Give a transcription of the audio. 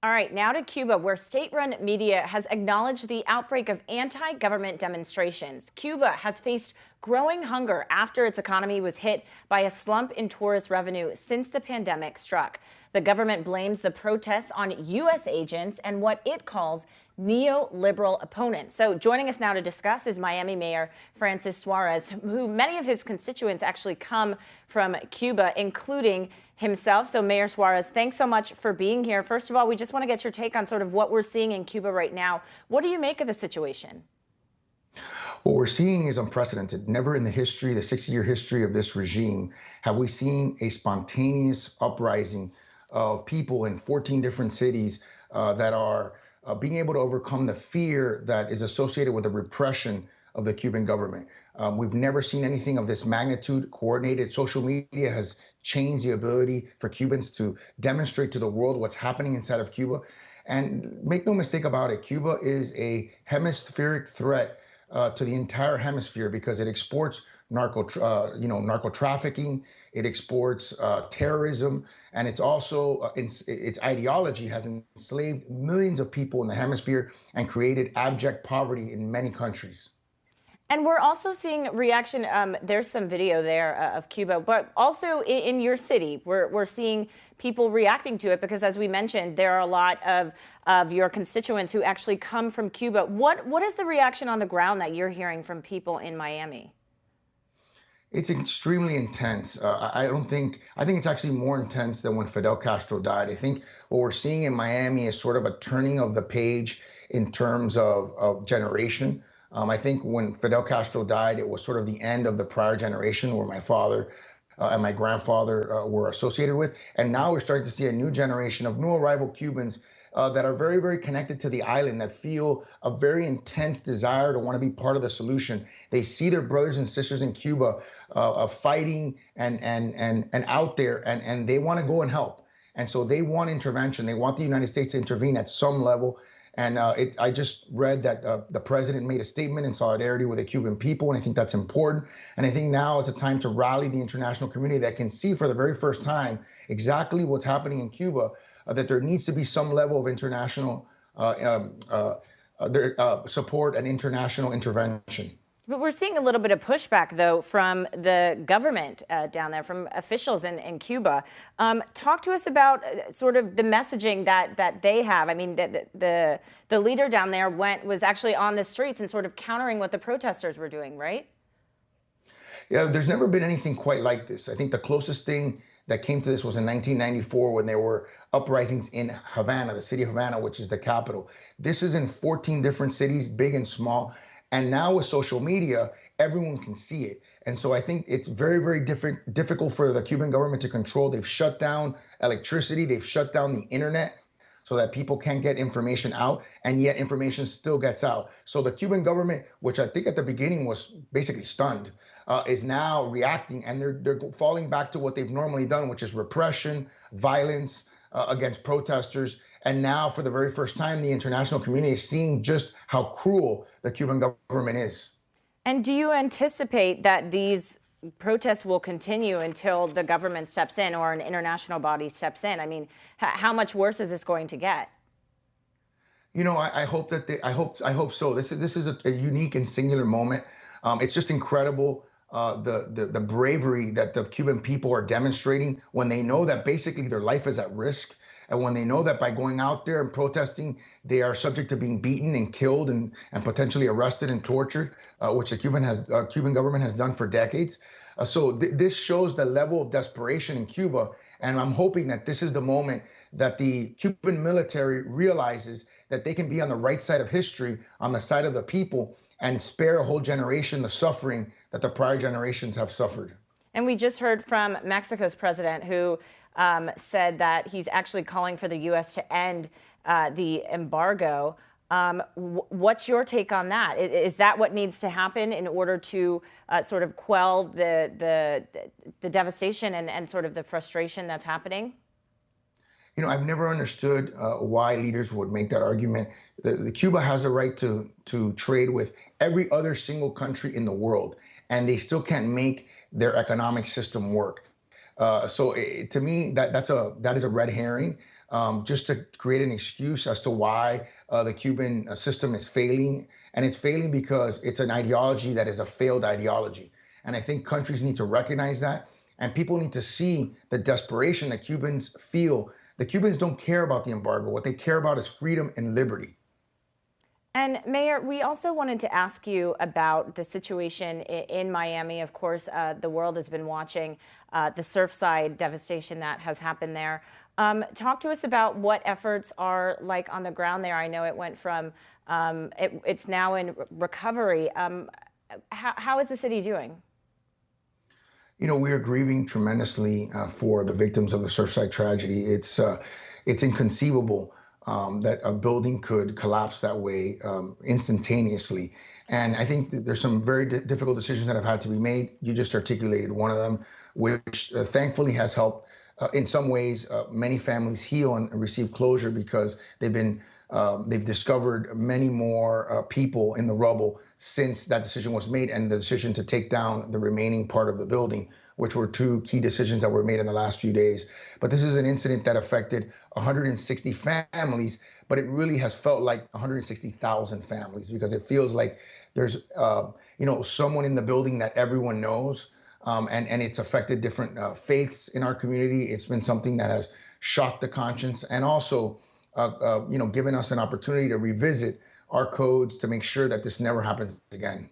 All right, now to Cuba, where state-run media has acknowledged the outbreak of anti-government demonstrations. Cuba has faced growing hunger after its economy was hit by a slump in tourist revenue since the pandemic struck. The government blames the protests on U.S. agents and what it calls neoliberal opponents. So joining us now to discuss is Miami Mayor Francis Suarez, who many of his constituents actually come from Cuba, including himself. So Mayor Suarez, thanks so much for being here. First of all, we just want to get your take on sort of what we're seeing in Cuba right now. What do you make of the situation? What we're seeing is unprecedented. Never in the 60-year history of this regime, have we seen a spontaneous uprising of people in 14 different cities that are being able to overcome the fear that is associated with the repression of the Cuban government. We've never seen anything of this magnitude. Coordinated social media has changed the ability for Cubans to demonstrate to the world what's happening inside of Cuba. And make no mistake about it, Cuba is a hemispheric threat to the entire hemisphere because it exports narco trafficking, it exports terrorism, and it's also its ideology has enslaved millions of people in the hemisphere and created abject poverty in many countries. And we're also seeing reaction. There's some video there of Cuba, but also in your city, we're seeing people reacting to it because, as we mentioned, there are a lot of your constituents who actually come from Cuba. What is the reaction on the ground that you're hearing from people in Miami? It's extremely intense. I think it's actually more intense than when Fidel Castro died. I think what we're seeing in Miami is sort of a turning of the page in terms of generation. I think when Fidel Castro died, it was sort of the end of the prior generation where my father and my grandfather were associated with. And now we're starting to see a new generation of new arrival Cubans that are very, very connected to the island, that feel a very intense desire to want to be part of the solution. They see their brothers and sisters in Cuba fighting and out there, and they want to go and help. And so they want intervention. They want the United States to intervene at some level. And I just read that the president made a statement in solidarity with the Cuban people, and I think that's important. And I think now is a time to rally the international community that can see for the very first time exactly what's happening in Cuba, that there needs to be some level of international support and international intervention. But we're seeing a little bit of pushback, though, from the government down there, from officials in Cuba. Talk to us about sort of the messaging that they have. I mean, the leader down there was actually on the streets and sort of countering what the protesters were doing, right? Yeah, there's never been anything quite like this. I think the closest thing that came to this was in 1994 when there were uprisings in Havana, the city of Havana, which is the capital. This is in 14 different cities, big and small. And now with social media, everyone can see it. And so I think it's very, very difficult for the Cuban government to control. They've shut down electricity. They've shut down the internet so that people can't get information out, and yet information still gets out. So the Cuban government, which I think at the beginning was basically stunned, is now reacting, and they're falling back to what they've normally done, which is repression, violence against protesters. And now, for the very first time, the international community is seeing just how cruel the Cuban government is. And do you anticipate that these protests will continue until the government steps in or an international body steps in? I mean, how much worse is this going to get? You know, I hope that I hope so. This is a unique and singular moment. It's just incredible. The bravery that the Cuban people are demonstrating when they know that basically their life is at risk. And when they know that by going out there and protesting, they are subject to being beaten and killed and potentially arrested and tortured, which the Cuban government has done for decades. This shows the level of desperation in Cuba. And I'm hoping that this is the moment that the Cuban military realizes that they can be on the right side of history, on the side of the people, and spare a whole generation the suffering that the prior generations have suffered. And we just heard from Mexico's president, who said that he's actually calling for the U.S. to end the embargo. What's your take on that? Is that what needs to happen in order to sort of quell the devastation and sort of the frustration that's happening? You know, I've never understood why leaders would make that argument. The Cuba has a right to trade with every other single country in the world, and they still can't make their economic system work. To me, that is a red herring. just to create an excuse as to why the Cuban system is failing. And it's failing because it's an ideology that is a failed ideology. And I think countries need to recognize that. And people need to see the desperation that Cubans feel. The Cubans don't care about the embargo. What they care about is freedom and liberty. And Mayor, we also wanted to ask you about the situation in Miami. Of course, the world has been watching the Surfside devastation that has happened there. Talk to us about what efforts are like on the ground there. I know it went from, it's now in recovery. How is the city doing? We are grieving tremendously for the victims of the Surfside tragedy. It's inconceivable that a building could collapse that way instantaneously. And I think that there's some very difficult decisions that have had to be made. You just articulated one of them, which thankfully has helped in some ways many families heal and receive closure because they've discovered many more people in the rubble since that decision was made, and the decision to take down the remaining part of the building, which were two key decisions that were made in the last few days. But this is an incident that affected 160 families, but it really has felt like 160,000 families because it feels like there's someone in the building that everyone knows, and it's affected different faiths in our community. It's been something that has shocked the conscience and also given us an opportunity to revisit our codes to make sure that this never happens again.